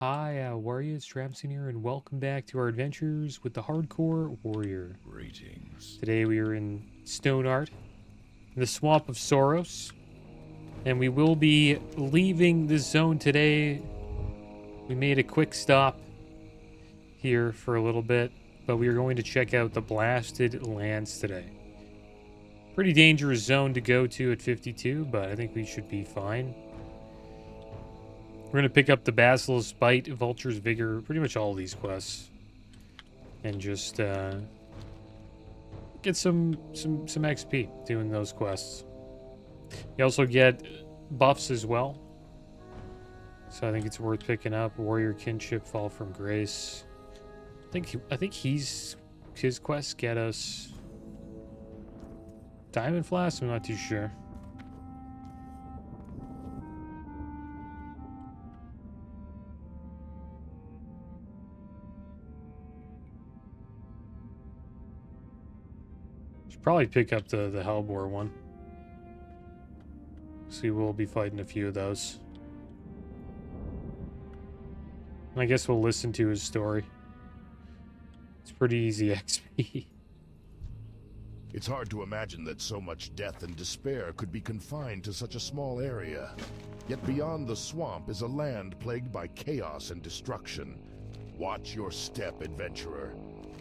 Hi, warriors, Tramson here, and welcome back to our adventures with the Hardcore Warrior. Greetings. Today we are in Stoneart, in the Swamp of Soros, and we will be leaving this zone today. We made a quick stop here for a little bit, but we are going to check out the Blasted Lands today. Pretty dangerous zone to go to at 52, but I think we should be fine. We're going to pick up the Basilisk Bite, Vulture's Vigor, pretty much all of these quests. And just get some XP doing those quests. You also get buffs as well. So I think it's worth picking up. Warrior Kinship, Fall from Grace. I think his quests get us Diamond Flask, I'm not too sure. Probably pick up the Hellbore one. So we'll be fighting a few of those. And I guess we'll listen to his story. It's pretty easy XP. It's hard to imagine that so much death and despair could be confined to such a small area. Yet beyond the swamp is a land plagued by chaos and destruction. Watch your step, adventurer.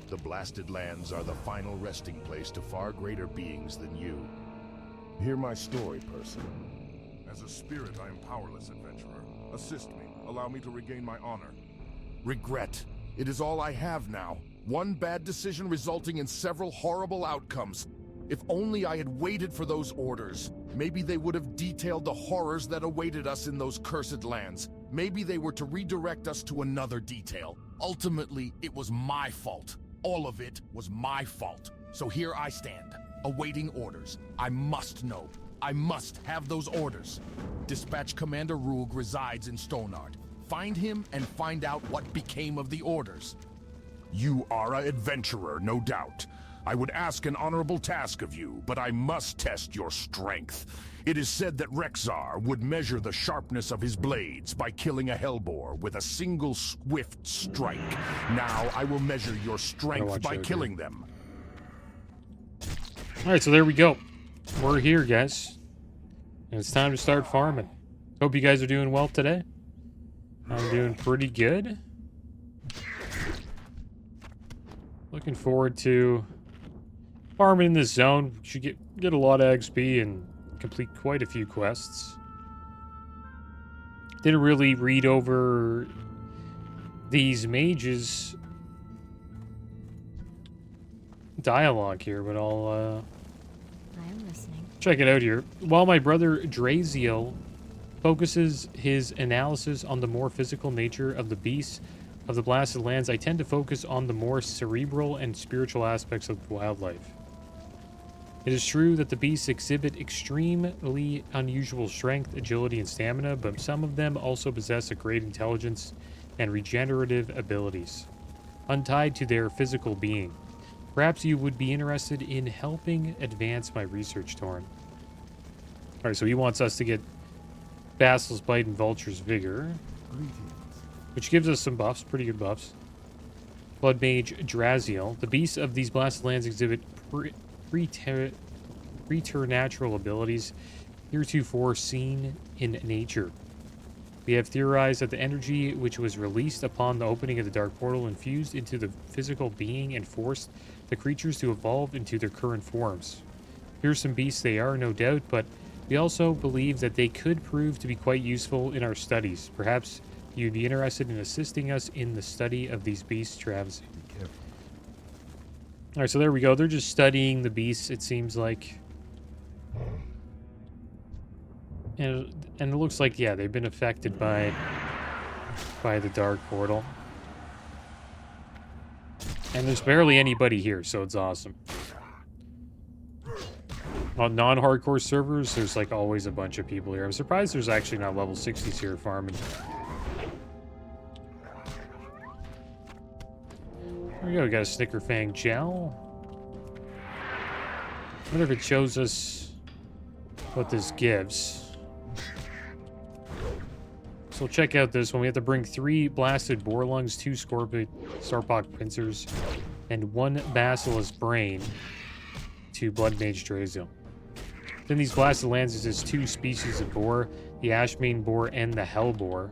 The Blasted Lands are the final resting place to far greater beings than you. Hear my story, person. As a spirit, I am powerless, adventurer. Assist me. Allow me to regain my honor. Regret. It is all I have now. One bad decision resulting in several horrible outcomes. If only I had waited for those orders. Maybe they would have detailed the horrors that awaited us in those cursed lands. Maybe they were to redirect us to another detail. Ultimately, it was my fault. All of it was my fault. So here I stand, awaiting orders. I must know. I must have those orders. Dispatch Commander Roog resides in Stoneart. Find him and find out what became of the orders. You are an adventurer, no doubt. I would ask an honorable task of you, but I must test your strength. It is said that Rexxar would measure the sharpness of his blades by killing a Hellbore with a single swift strike. Now I will measure your strength by killing them. Alright, so there we go. We're here, guys. And it's time to start farming. Hope you guys are doing well today. I'm doing pretty good. Looking forward to farming in this zone. Should get a lot of XP and complete quite a few quests. Didn't really read over these mages' dialogue here, but I'll I'm listening. check it out here. While my brother Draziel focuses his analysis on the more physical nature of the beasts of the Blasted Lands, I tend to focus on the more cerebral and spiritual aspects of wildlife. It is true that the beasts exhibit extremely unusual strength, agility, and stamina, but some of them also possess a great intelligence and regenerative abilities, untied to their physical being. Perhaps you would be interested in helping advance my research, Tauren. Alright, so he wants us to get Basilisk Bite and Vulture's Vigor, which gives us some buffs, pretty good buffs. Blood Mage Draziel. The beasts of these Blasted Lands exhibit preternatural abilities heretofore seen in nature. We have theorized that the energy which was released upon the opening of the Dark Portal infused into the physical being and forced the creatures to evolve into their current forms. Fearsome beasts they are, no doubt, but we also believe that they could prove to be quite useful in our studies. Perhaps you'd be interested in assisting us in the study of these beasts, Travis. Alright, so there we go. They're just studying the beasts, it seems like. And it looks like, yeah, they've been affected by the Dark Portal. And there's barely anybody here, so it's awesome. On non-hardcore servers, there's like always a bunch of people here. I'm surprised there's actually not level 60s here farming. There we go, we got a Snickerfang gel. I wonder if it shows us what this gives. So check out this one. We have to bring 3 blasted boar lungs, 2 starpock pincers, and 1 basilisk brain to Blood Mage Draziel. Within these blasted lands exist 2 species of boar, the Ashmane boar and the hell boar.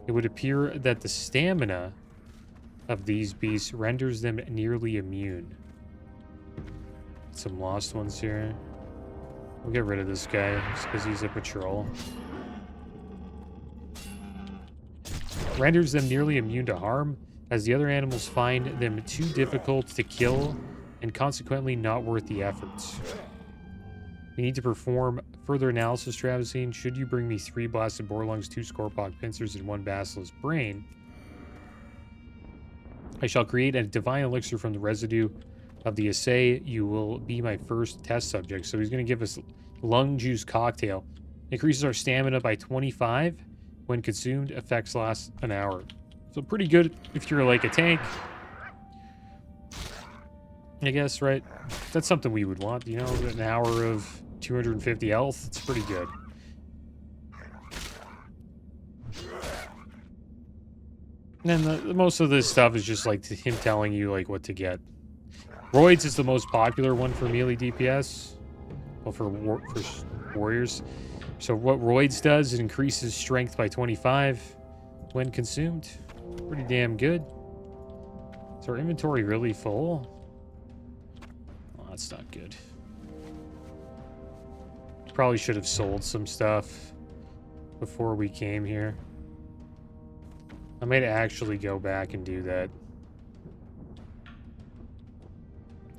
It would appear that the stamina of these beasts renders them nearly immune. Some lost ones here. We'll get rid of this guy just because he's a patrol. Renders them nearly immune to harm, as the other animals find them too difficult to kill and consequently not worth the efforts. You need to perform further analysis, Travisine. Should you bring me 3 blasted boar lungs, 2 scorpock pincers, and 1 basilisk brain, I shall create a divine elixir from the residue of the assay. You will be my first test subject. So he's going to give us lung juice cocktail. Increases our stamina by 25. When consumed, effects last an hour. So pretty good if you're like a tank, I guess, right? That's something we would want, you know, an hour of 250 health. It's pretty good. And then most of this stuff is just like him telling you like what to get. Roids is the most popular one for melee DPS. Well, for warriors. So what Roids does, it increases strength by 25 when consumed. Pretty damn good. Is our inventory really full? Oh, that's not good. Probably should have sold some stuff before we came here. I might actually go back and do that.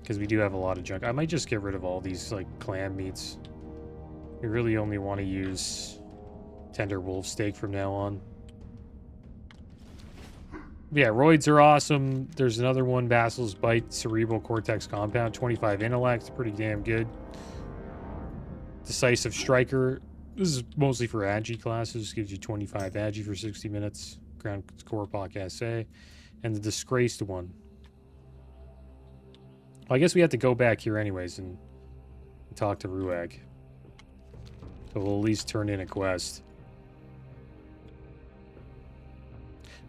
Because we do have a lot of junk. I might just get rid of all these, like, clam meats. We really only want to use tender wolf steak from now on. Yeah, roids are awesome. There's another one, Basilisk Bite, Cerebral Cortex Compound, 25 intellect, pretty damn good. Decisive Striker. This is mostly for Agi classes. Gives you 25 Agi for 60 minutes. Ground Scorpock Assay. And the Disgraced one. Well, I guess we have to go back here anyways and talk to Ruag. So we'll at least turn in a quest.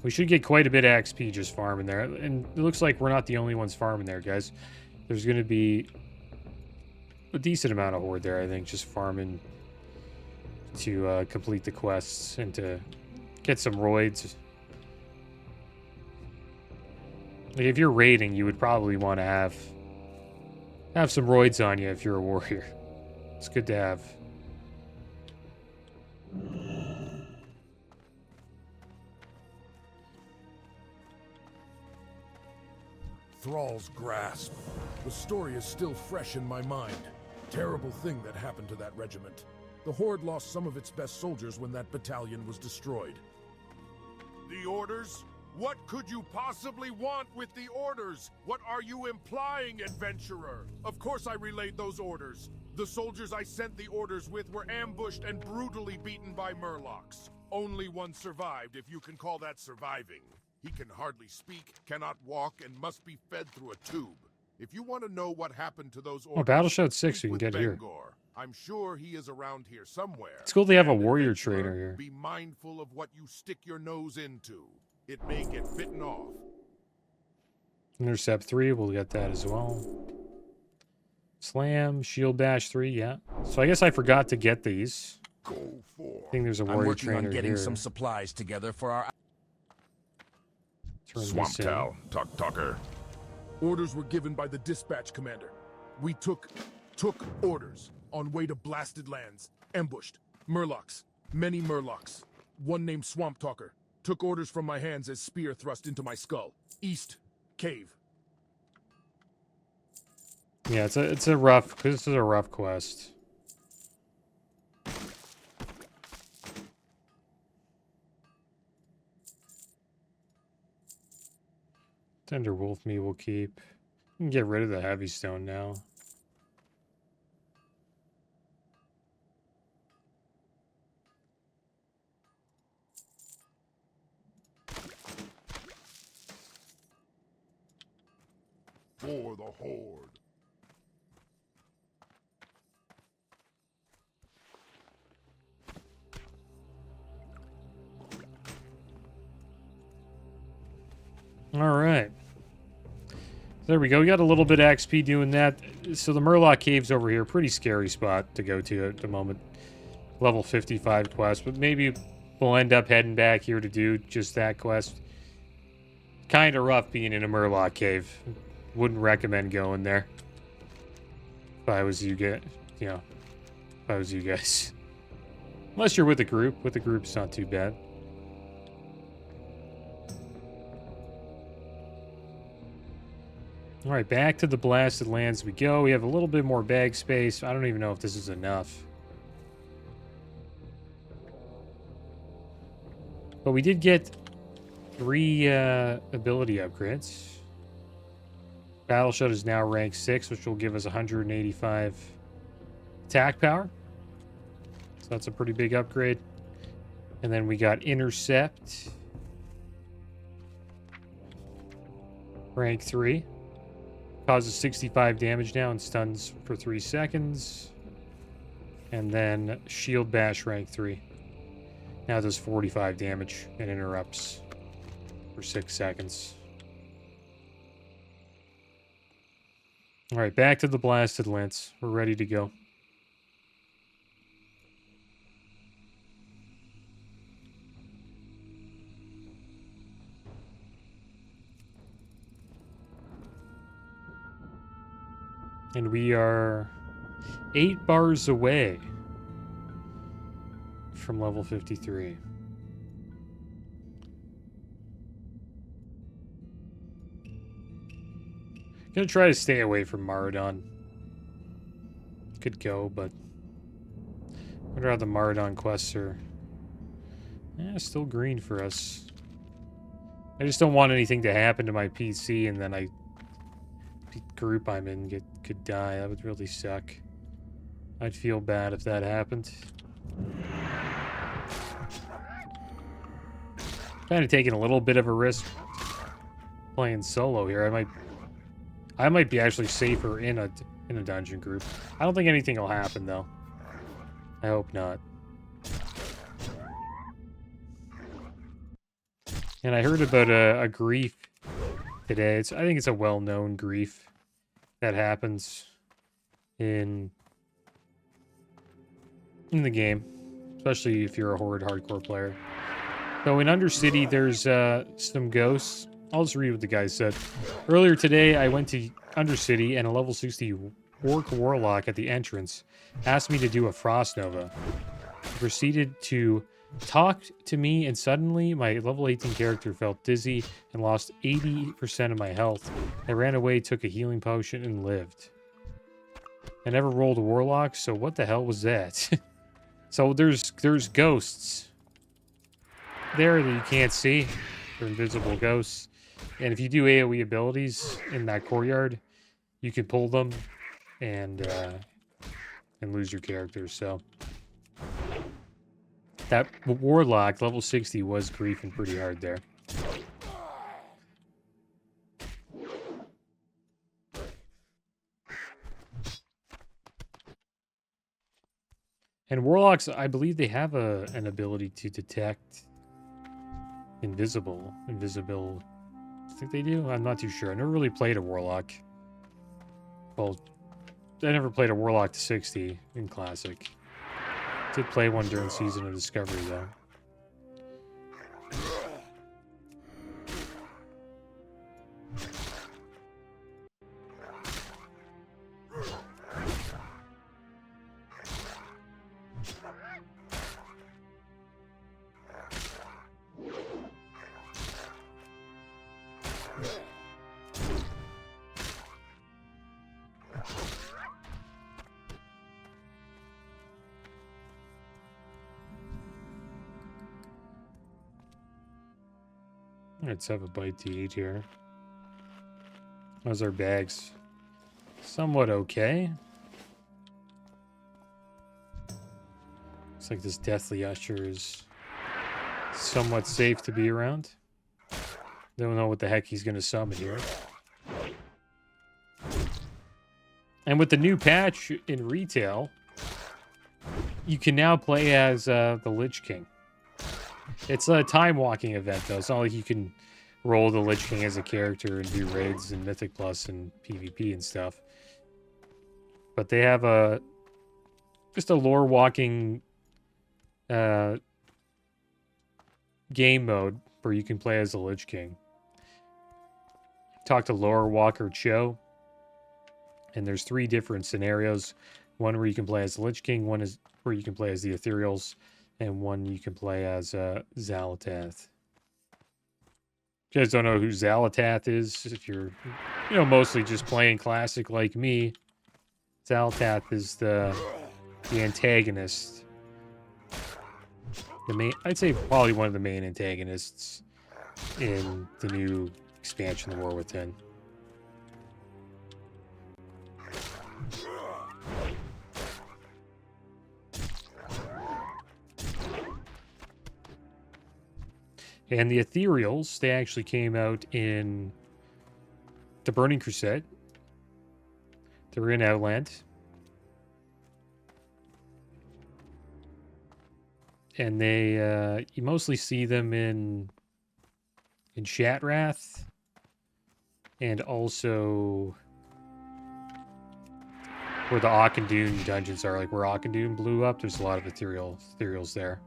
We should get quite a bit of XP just farming there. And it looks like we're not the only ones farming there, guys. There's going to be a decent amount of horde there, I think, just farming to complete the quests and to get some roids. Like if you're raiding, you would probably want to have some roids on you if you're a warrior. It's good to have. Thrall's grasp. The story is still fresh in my mind. Terrible thing that happened to that regiment. The Horde lost some of its best soldiers when that battalion was destroyed. The orders? What could you possibly want with the orders? What are you implying, adventurer? Of course I relayed those orders. The soldiers I sent the orders with were ambushed and brutally beaten by Murlocs. Only one survived, if you can call that surviving. He can hardly speak, cannot walk, and must be fed through a tube. If you want to know what happened to those orders, Battle Shout 6 we can get Bagnon. here. I'm sure he is around here somewhere. It's cool they have a And warrior adventurer, trainer here. Be mindful of what you stick your nose into. It may get bitten off. Intercept 3, we'll get that as well. Slam, Shield Bash 3, yeah. So I guess I forgot to get these. Go for. I think there's a I'm warrior working trainer on getting here. some supplies together for our... Turn Swamp this in. Cow, Talker. Orders were given by the dispatch commander. We took orders on way to blasted lands. Ambushed. Murlocs. Many Murlocs. One named Swamp Talker. Took orders from my hands as spear thrust into my skull. East. Cave. Yeah, it's a rough, this is a rough quest. Tender Wolf Me will keep. We can get rid of the Heavy Stone now. For the Horde. All right. There we go. We got a little bit of XP doing that. So the Murloc Cave's over here. Pretty scary spot to go to at the moment. Level 55 quest. But maybe we'll end up heading back here to do just that quest. Kind of rough being in a Murloc Cave. Wouldn't recommend going there. If I was you guys. You know. If I was you guys. Unless you're with a group. With a group, it's not too bad. All right, back to the Blasted Lands we go. We have a little bit more bag space. I don't even know if this is enough. But we did get 3 ability upgrades. Battle Shot is now rank 6, which will give us 185 attack power. So that's a pretty big upgrade. And then we got Intercept. Rank 3. Causes 65 damage now and stuns for 3 seconds. And then Shield Bash rank 3. Now does 45 damage and interrupts for 6 seconds. Alright, back to the Blasted Lance. We're ready to go. And we are 8 bars away from level 53. Gonna try to stay away from Maradon. Could go, but I wonder how the Maradon quests are. Still green for us. I just don't want anything to happen to my PC and then the group I'm in could die. That would really suck. I'd feel bad if that happened. Kind of taking a little bit of a risk playing solo here. I might be actually safer in a dungeon group. I don't think anything will happen though. I hope not. And I heard about a grief today. I think it's a well-known grief that happens in the game, especially if you're a Horde hardcore player. So in Undercity, there's some ghosts. I'll just read what the guy said. Earlier today, I went to Undercity and a level 60 Orc Warlock at the entrance asked me to do a Frost Nova. He proceeded to talk to me, and suddenly my level 18 character felt dizzy and lost 80% of my health. I ran away, took a healing potion, and lived. I never rolled a Warlock, so what the hell was that? So there's ghosts there that you can't see. They're invisible ghosts. And if you do AoE abilities in that courtyard, you can pull them and lose your character. So that Warlock, level 60, was griefing pretty hard there. And Warlocks, I believe they have an ability to detect invisible. I think they do? I'm not too sure. I never really played a Warlock. Well, I never played a Warlock to 60 in Classic. Did play one during Season of Discovery, though. Let's have a bite to eat here. How's our bags? Somewhat okay. Looks like this Deathly Usher is somewhat safe to be around. Don't know what the heck he's going to summon here. And with the new patch in retail, you can now play as the Lich King. It's a time walking event, though. It's not like you can roll the Lich King as a character and do raids and Mythic Plus and PvP and stuff. But they have just a lore walking game mode where you can play as the Lich King. Talk to Lore Walker Cho, and there's 3 different scenarios. One where you can play as the Lich King, one is where you can play as the Ethereals, and one you can play as Xal'atath. If you guys don't know who Xal'atath is, if you're, mostly just playing Classic like me, Xal'atath is the antagonist. I'd say probably one of the main antagonists in the new expansion, The War Within. And the Ethereals, they actually came out in the Burning Crusade. They're in Outland. And they, you mostly see them in Shatrath, and also where the Auchindoun dungeons are, like where Auchindoun blew up. There's a lot of Ethereals there.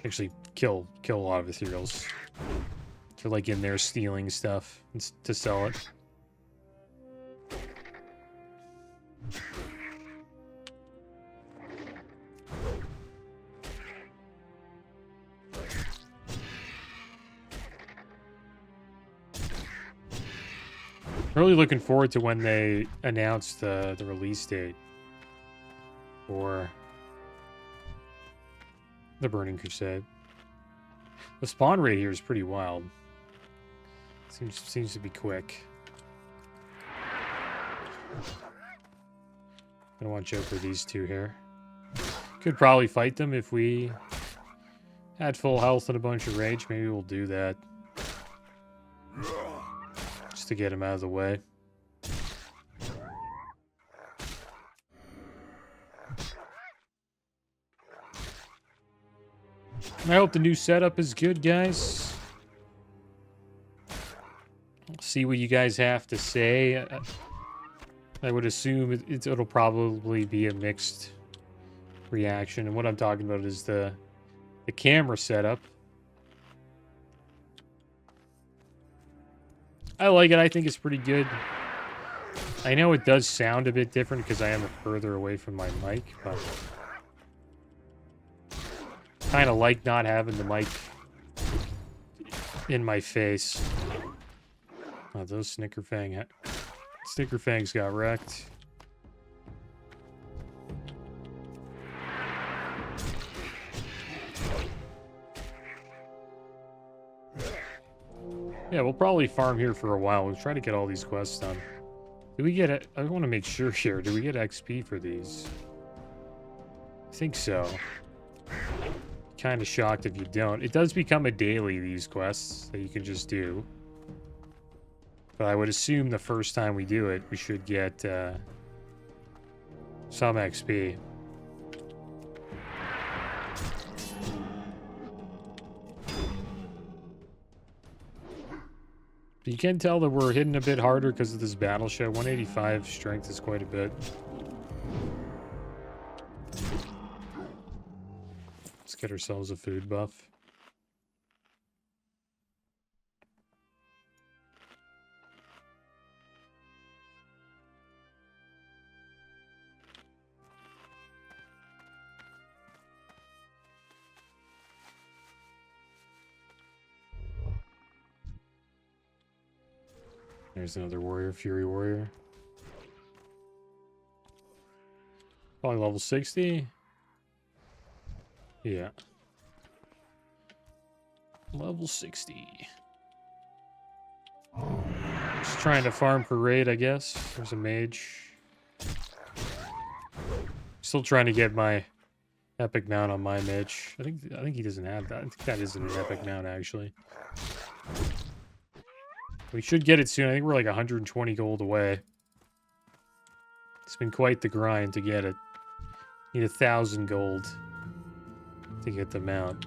Actually, kill a lot of Ethereals. They're like in there stealing stuff to sell it. Really looking forward to when they announce the release date for the Burning Crusade. The spawn rate here is pretty wild. Seems to be quick. Gonna watch out for these 2 here. Could probably fight them if we had full health and a bunch of rage. Maybe we'll do that. To get him out of the way. I hope the new setup is good, guys. See what you guys have to say. I would assume it'll probably be a mixed reaction. And what I'm talking about is the camera setup. I like it. I think it's pretty good. I know it does sound a bit different because I am further away from my mic, but kind of like not having the mic in my face. Oh, those Snickerfangs got wrecked. Yeah, we'll probably farm here for a while. We'll try to get all these quests done. Do we get it? I want to make sure here. Do we get XP for these? I think so. Kind of shocked if you don't. It does become a daily, these quests, that you can just do. But I would assume the first time we do it, we should get some XP. You can tell that we're hitting a bit harder because of this battle show. 185 strength is quite a bit. Let's get ourselves a food buff. There's another warrior, Fury Warrior. Probably level 60. Yeah. Level 60. Just trying to farm for raid, I guess. There's a mage. Still trying to get my epic mount on my mage. I think he doesn't have that. I think that isn't an epic mount, actually. We should get it soon. I think we're like 120 gold away. It's been quite the grind to get it. Need 1,000 gold to get the mount.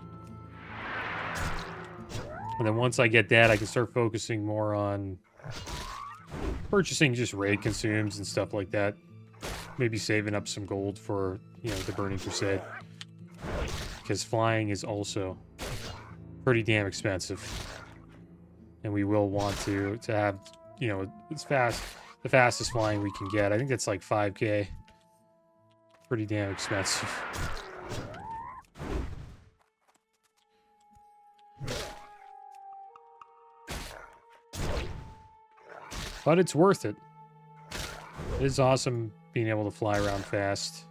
And then once I get that, I can start focusing more on purchasing just raid consumes and stuff like that. Maybe saving up some gold for, you know, the Burning Crusade. Because flying is also pretty damn expensive. And we will want to have, you know, the fastest flying we can get. I think that's like 5K. Pretty damn expensive. But it's worth it. It is awesome being able to fly around fast.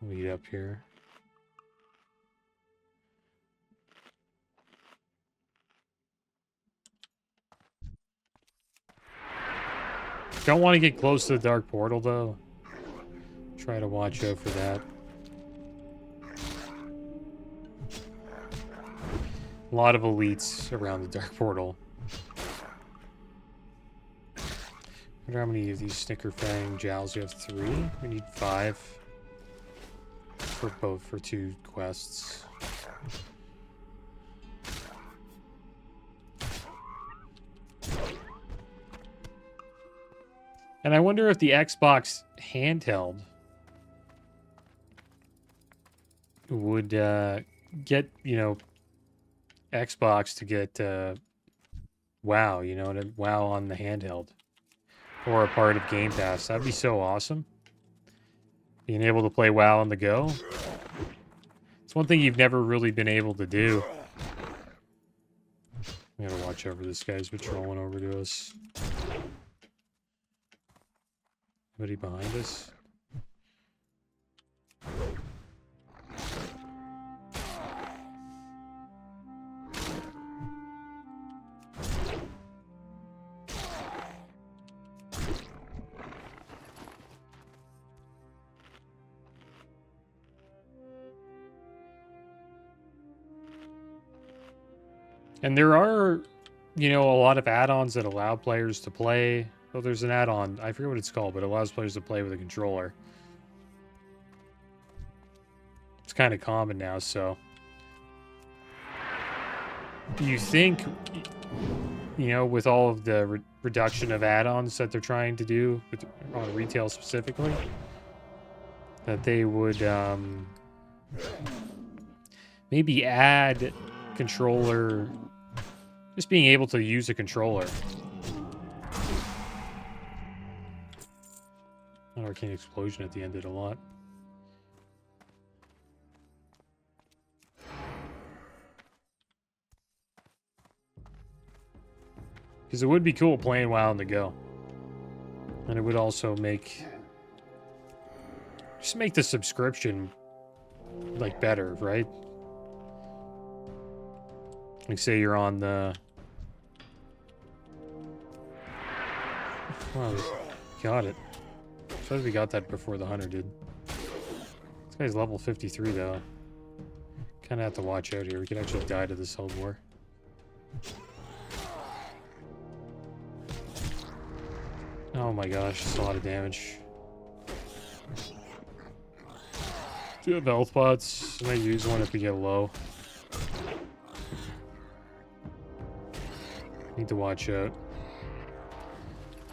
Lead up here. Don't want to get close to the Dark Portal, though. Try to watch out for that. A lot of elites around the Dark Portal. I wonder how many of these Snicker Fang Jowls you have. 3? We need 5. For 2 quests. And I wonder if the Xbox handheld would get, you know, Xbox to get WoW, you know, to WoW on the handheld. Or a part of Game Pass. That'd be so awesome. Being able to play WoW on the go. It's one thing you've never really been able to do. We gotta watch over this guy's patrolling over to us. Anybody behind us? And there are, you know, a lot of add-ons that allow players to play. Well, there's an add-on, I forget what it's called, but it allows players to play with a controller. It's kind of common now, so. You think, you know, with all of the reduction of add-ons that they're trying to do, on retail specifically, that they would maybe add controller, just being able to use a controller. An arcane explosion at the end did a lot. Because it would be cool playing WoW on the go. And it would also make the subscription like better, right? Like say you're on the... Wow, got it. I thought we got that before the hunter did. This guy's level 53 though. Kind of have to watch out here. We could actually die to this Held War. Oh my gosh, that's a lot of damage. Do you have health pots? I might use one if we get low. Need to watch out.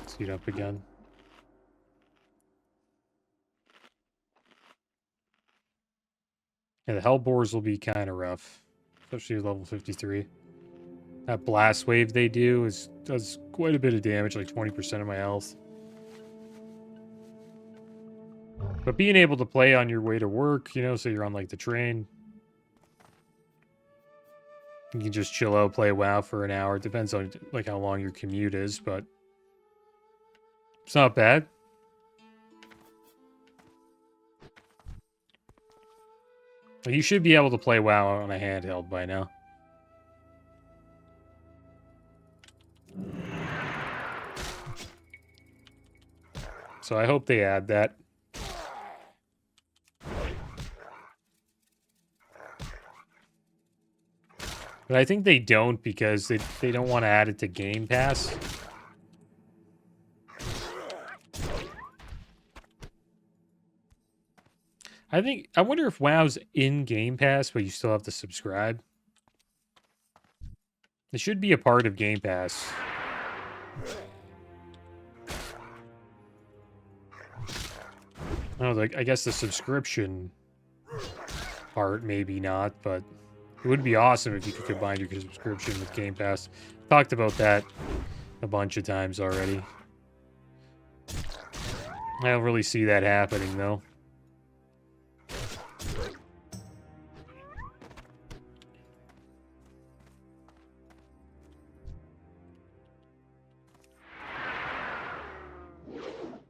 Speed up again. Yeah, the Hellbores will be kind of rough. Especially at level 53. That blast wave they do does quite a bit of damage, like 20% of my health. But being able to play on your way to work, you know, so you're on like the train. You can just chill out, play WoW for an hour. It depends on like how long your commute is, but it's not bad. You should be able to play WoW on a handheld by now. So I hope they add that. But I think they don't because they don't want to add it to Game Pass. I I wonder if WoW's in Game Pass, but you still have to subscribe. It should be a part of Game Pass. Oh, like I guess the subscription part maybe not, but it would be awesome if you could combine your subscription with Game Pass. Talked about that a bunch of times already. I don't really see that happening though.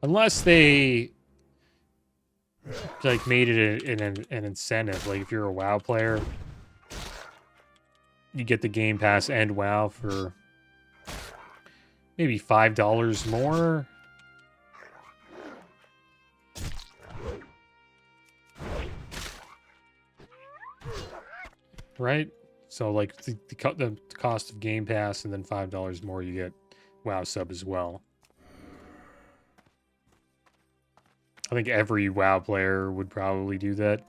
Unless they like made it an incentive. Like if you're a WoW player, you get the Game Pass and WoW for maybe $5 more. Right? So like the cost of Game Pass and then $5 more, you get WoW sub as well. I think every WoW player would probably do that.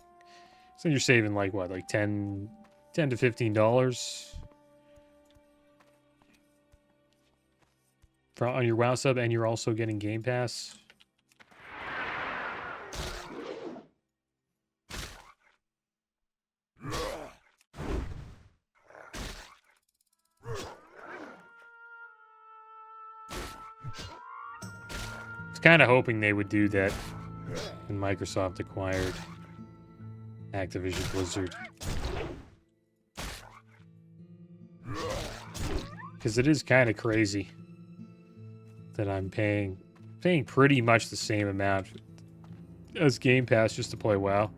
So you're saving like what, like $10 to $15 on your WoW sub, and you're also getting Game Pass. I was kind of hoping they would do that when Microsoft acquired Activision Blizzard. Because it is kind of crazy that I'm paying pretty much the same amount as Game Pass just to play WoW.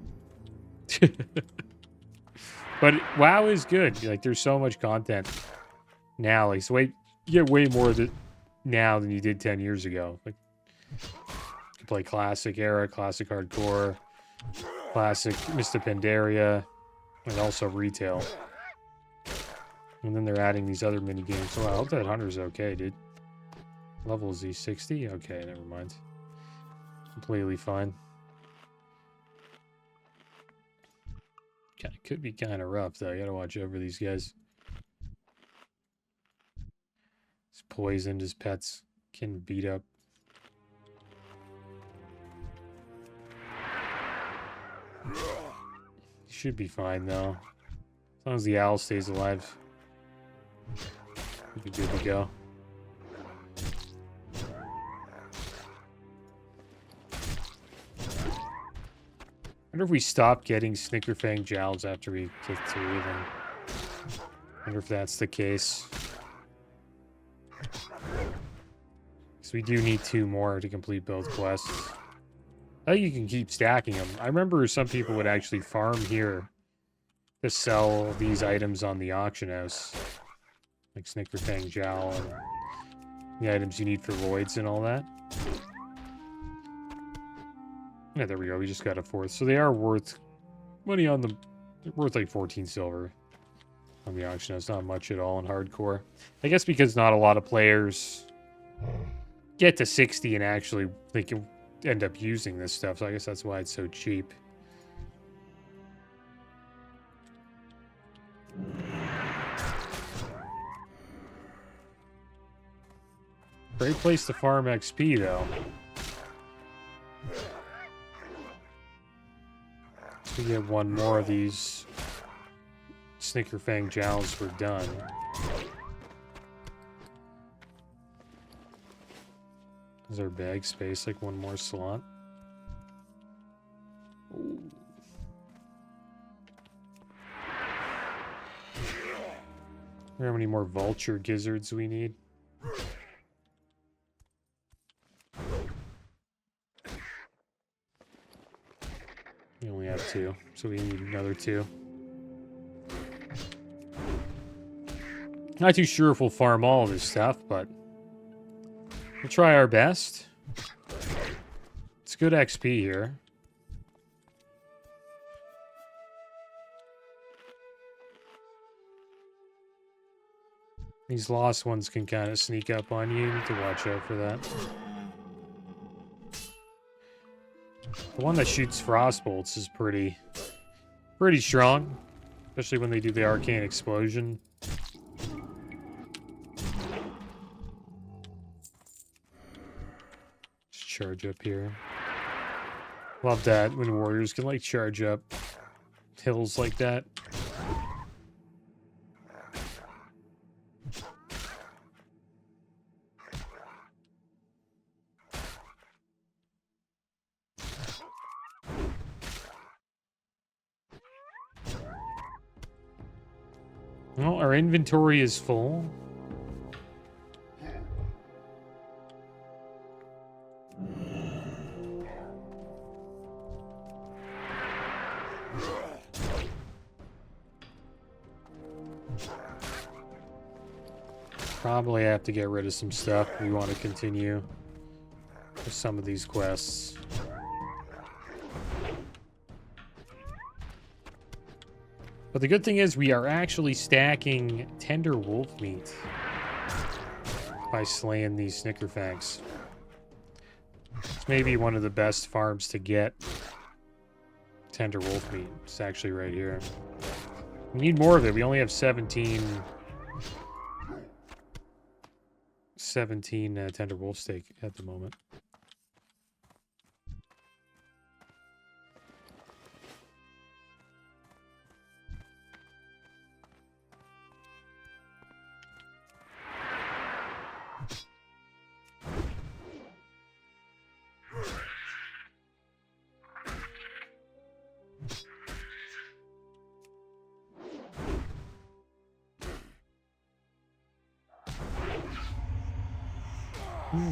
But WoW is good. Like, there's so much content now. Like, so you get way more now than you did 10 years ago. Like, you can play Classic Era, Classic Hardcore, Classic Mista Pandaria, and also Retail. And then they're adding these other mini games. So I hope that Hunter's okay, dude. Level is he 60? Okay, never mind. Completely fine. Could be kind of rough, though. You gotta watch over these guys. He's poisoned. His pets can beat up. He should be fine, though. As long as the owl stays alive. We'll be good to go. I wonder if we stop getting Snickerfang Jowls after we get 3 of them. I wonder if that's the case. Because we do need 2 more to complete both quests. I think you can keep stacking them. I remember some people would actually farm here to sell these items on the auction house. Like Snickerfang Jowl and the items you need for voids and all that. Yeah, there we go. We just got a 4th. So they are worth money on the... They're worth like 14 silver on the auction. It's not much at all in hardcore. I guess because not a lot of players get to 60 and actually they can end up using this stuff. So I guess that's why it's so cheap. Great place to farm XP, though. We get 1 more of these Snickerfang Jowls, we're done. Is there bag space, like 1 more slot? Ooh. How many more vulture gizzards we need? We only have 2, so we need another 2. Not too sure if we'll farm all of this stuff, but we'll try our best. It's good XP here. These lost ones can kind of sneak up on you. You need to watch out for that. The one that shoots frost bolts is pretty strong, especially when they do the arcane explosion. Just charge up here. Love that when warriors can like charge up hills like that. Well, our inventory is full. Probably have to get rid of some stuff if we want to continue with some of these quests. But the good thing is we are actually stacking tender wolf meat by slaying these snickerfangs. It's maybe one of the best farms to get tender wolf meat. It's actually right here. We need more of it. We only have 17 tender wolf steak at the moment.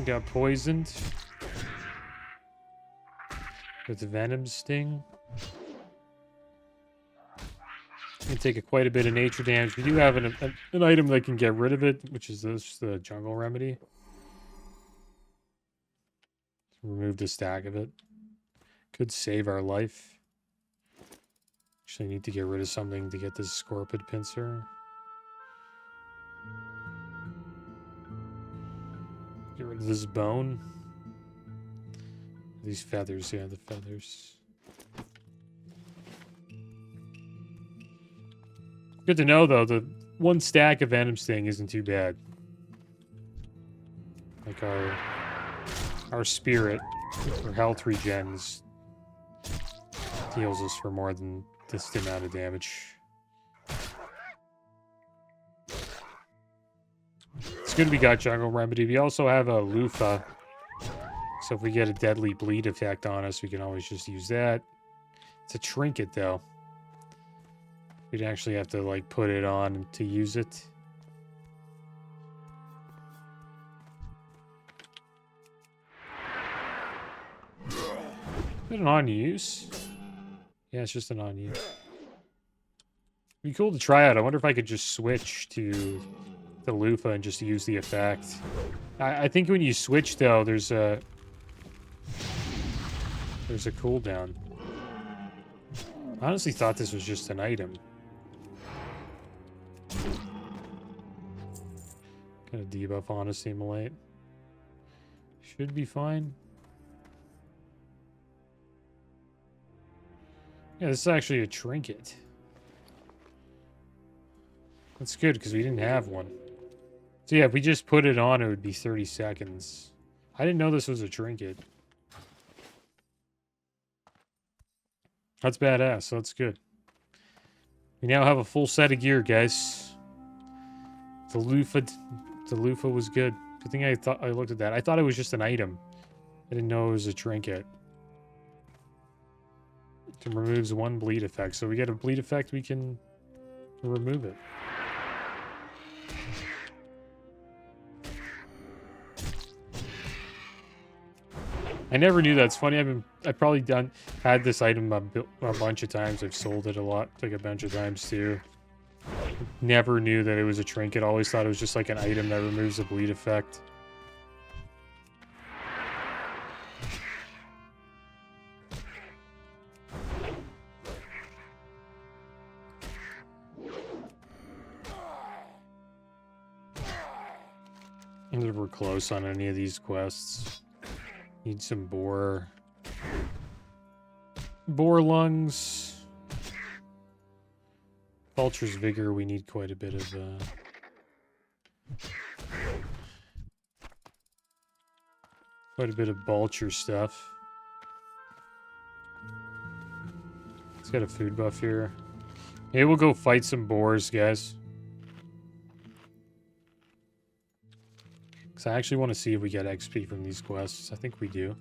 Got poisoned with the venom sting. Can take quite a bit of nature damage. We do have an item that can get rid of it, which is this, the jungle remedy. Remove the stack of it. Could save our life. Actually need to get rid of something to get this scorpid pincer. Get rid of this bone. These feathers, yeah, the feathers. Good to know, though, the one stack of venom sting isn't too bad. Like our spirit, or health regens, heals us for more than this amount of damage. It's good we got jungle remedy. We also have a loofah, so if we get a deadly bleed effect on us, we can always just use that. It's a trinket, though. We'd actually have to like put it on to use it. Is it an on use? Yeah, it's just an on use. It'd be cool to try out. I wonder if I could just switch to the loofah and just use the effect. I think when you switch, though, there's a cooldown. I honestly thought this was just an item. Got a debuff on us, Immolate. Should be fine. Yeah, this is actually a trinket. That's good, because we didn't have one. So yeah, if we just put it on, it would be 30 seconds. I didn't know this was a trinket. That's badass, so that's good. We now have a full set of gear, guys. The loofah was good. Good thing I looked at that. I thought it was just an item. I didn't know it was a trinket. It removes one bleed effect. So we get a bleed effect, we can remove it. I never knew that. It's funny. I've probably had this item a bunch of times. I've sold it a lot, like a bunch of times too. Never knew that it was a trinket. Always thought it was just like an item that removes a bleed effect. I wonder if we're close on any of these quests. Need some boar. Boar lungs. Vulture's vigor, we need quite a bit of vulture stuff. It's got a food buff here. Maybe we'll go fight some boars, guys. Because I actually want to see if we get XP from these quests. I think we do.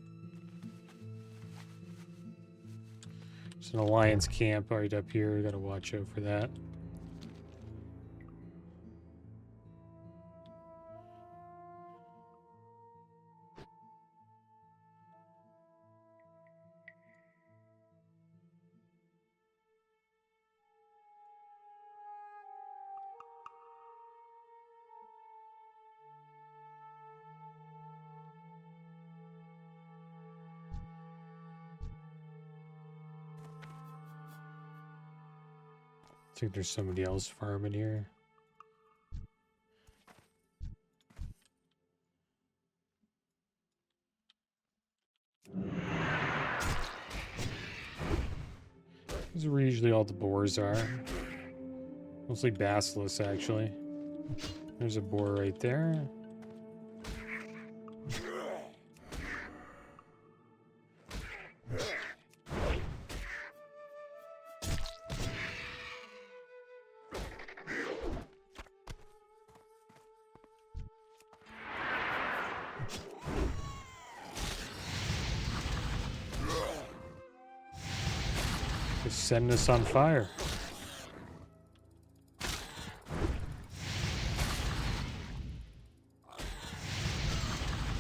There's an alliance camp right up here. We gotta watch out for that. I think there's somebody else farming here. These are where usually all the boars are. Mostly basilisks, actually. There's a boar right there. Setting us on fire.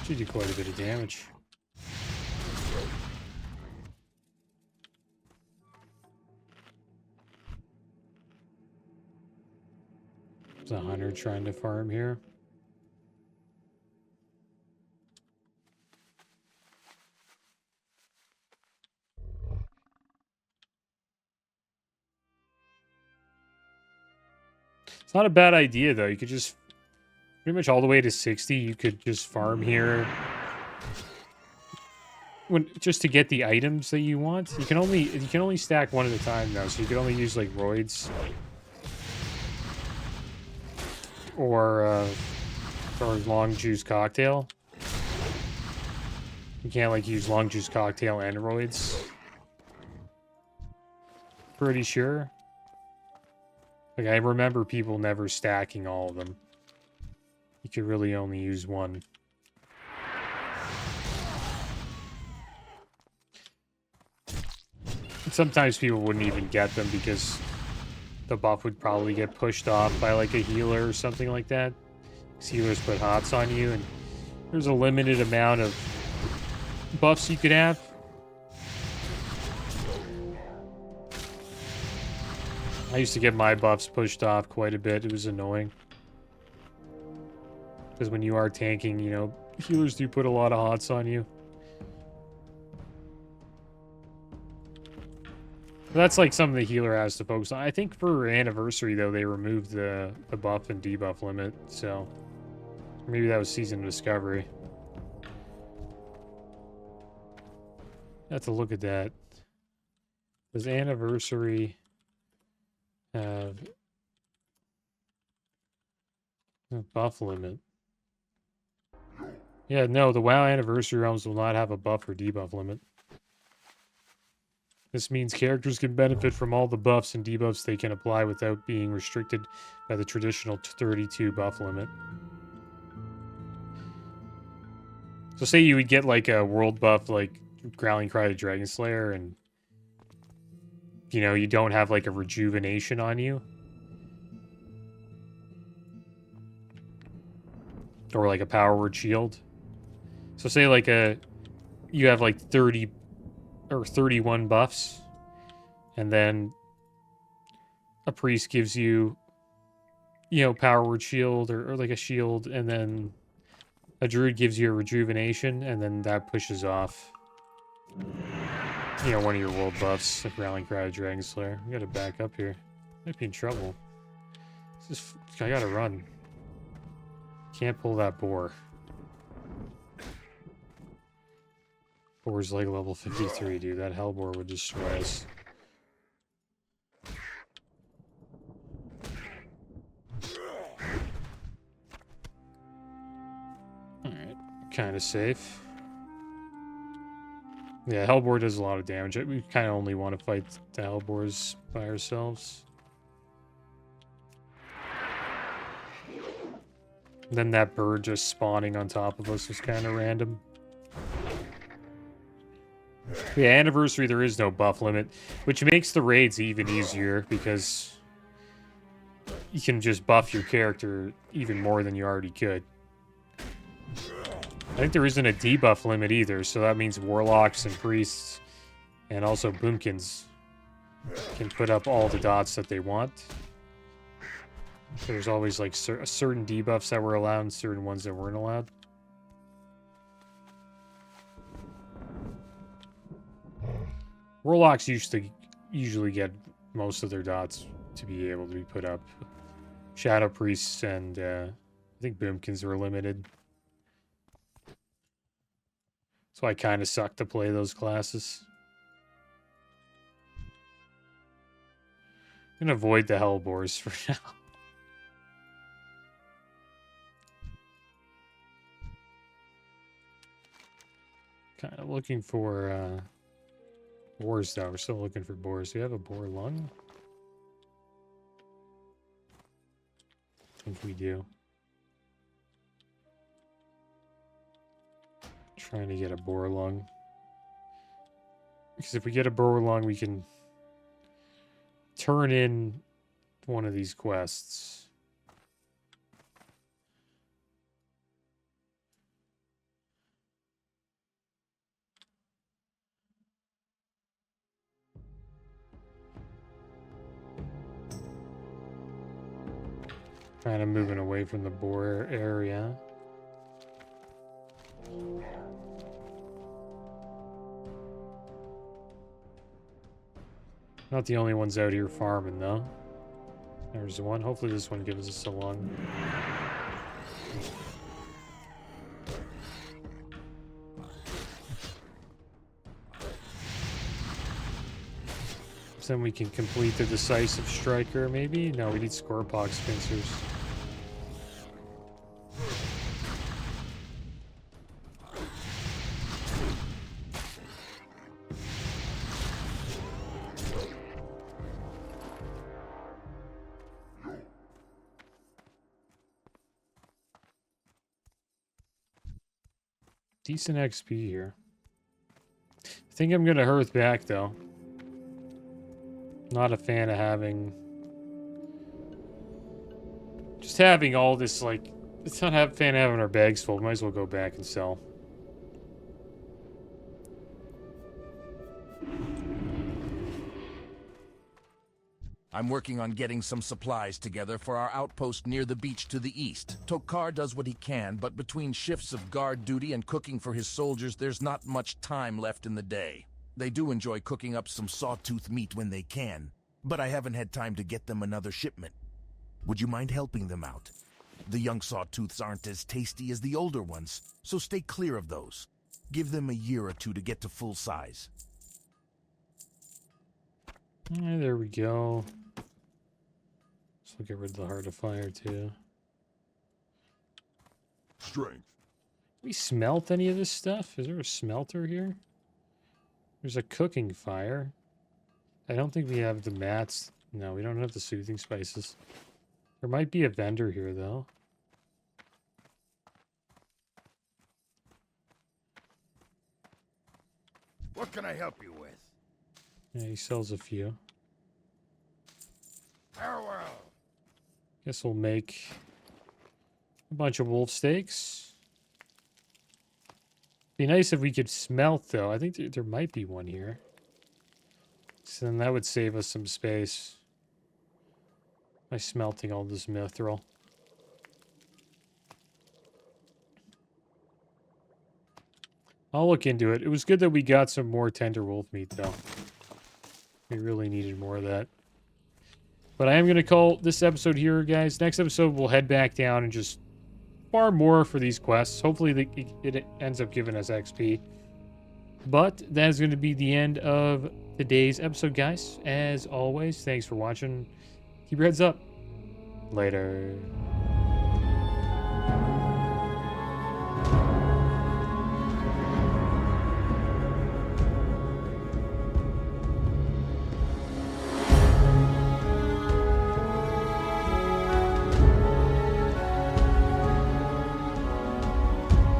Should do quite a bit of damage. There's a hunter trying to farm here. It's not a bad idea, though. You could just pretty much all the way to 60. You could just farm here, just to get the items that you want. You can only stack one at a time, though. So you can only use like roids or long juice cocktail. You can't like use long juice cocktail and roids. Pretty sure. Like, I remember people never stacking all of them. You could really only use one. And sometimes people wouldn't even get them because the buff would probably get pushed off by like a healer or something like that. Because healers put hots on you, and there's a limited amount of buffs you could have. I used to get my buffs pushed off quite a bit. It was annoying. Because when you are tanking, you know, healers do put a lot of hots on you. That's like something the healer has to focus on. I think for Anniversary, though, they removed the buff and debuff limit. So maybe that was Season of Discovery. I have to look at that. Does Anniversary have a buff limit? Yeah, no, the WoW Anniversary realms will not have a buff or debuff limit. This means characters can benefit from all the buffs and debuffs they can apply without being restricted by the traditional 32 buff limit. So say you would get like a world buff like Growling Cry of Dragon Slayer, and you know, you don't have like a rejuvenation on you. Or like a power word shield. So say like you have like 30 or 31 buffs, and then a priest gives you, you know, power word shield or like a shield, and then a druid gives you a rejuvenation, and then that pushes off, you know, one of your world buffs, like Growling Cry of Dragon Slayer. We gotta back up here. Might be in trouble. I gotta run. Can't pull that boar. Boar's like level 53, dude. That Hellboar would destroy us. Alright, kind of safe. Yeah, Hellboar does a lot of damage. We kind of only want to fight the Hellboars by ourselves. Then that bird just spawning on top of us was kind of random. Yeah, Anniversary, there is no buff limit, which makes the raids even easier because you can just buff your character even more than you already could. I think there isn't a debuff limit either, so that means Warlocks and Priests and also Boomkins can put up all the dots that they want. So there's always like certain debuffs that were allowed and certain ones that weren't allowed. Warlocks usually get most of their dots to be able to be put up. Shadow Priests and I think Boomkins were limited. So I kind of suck to play those classes. I'm gonna avoid the Hellboars for now. Kind of looking for boars, though. We're still looking for boars. Do we have a boar lung? I think we do. Trying to get a boar lung. Because if we get a boar lung, we can turn in one of these quests. Kind of moving away from the boar area. Not the only ones out here farming, though. There's one. Hopefully this one gives us a lung. Then we can complete the Decisive Striker, maybe? No, we need Scorpox Pincers. Decent XP here. I think I'm gonna Hearth back, though. Not a fan of having... Just having all this, like... It's not a fan of having our bags full. Might as well go back and sell. I'm working on getting some supplies together for our outpost near the beach to the east. Tokar does what he can, but between shifts of guard duty and cooking for his soldiers, there's not much time left in the day. They do enjoy cooking up some sawtooth meat when they can, but I haven't had time to get them another shipment. Would you mind helping them out? The young sawtooths aren't as tasty as the older ones, so stay clear of those. Give them a year or two to get to full size. There we go. So we'll get rid of the Heart of Fire, too. Strength. We smelt any of this stuff? Is there a smelter here? There's a cooking fire. I don't think we have the mats. No, we don't have the soothing spices. There might be a vendor here, though. What can I help you with? Yeah, he sells a few. Farewell. Guess we'll make a bunch of wolf steaks. Be nice if we could smelt, though. I think there might be one here. So then that would save us some space by smelting all this mithril. I'll look into it. It was good that we got some more tender wolf meat, though. We really needed more of that. But I am going to call this episode here, guys. Next episode, we'll head back down and just farm more for these quests. Hopefully, it ends up giving us XP. But that is going to be the end of today's episode, guys. As always, thanks for watching. Keep your heads up. Later.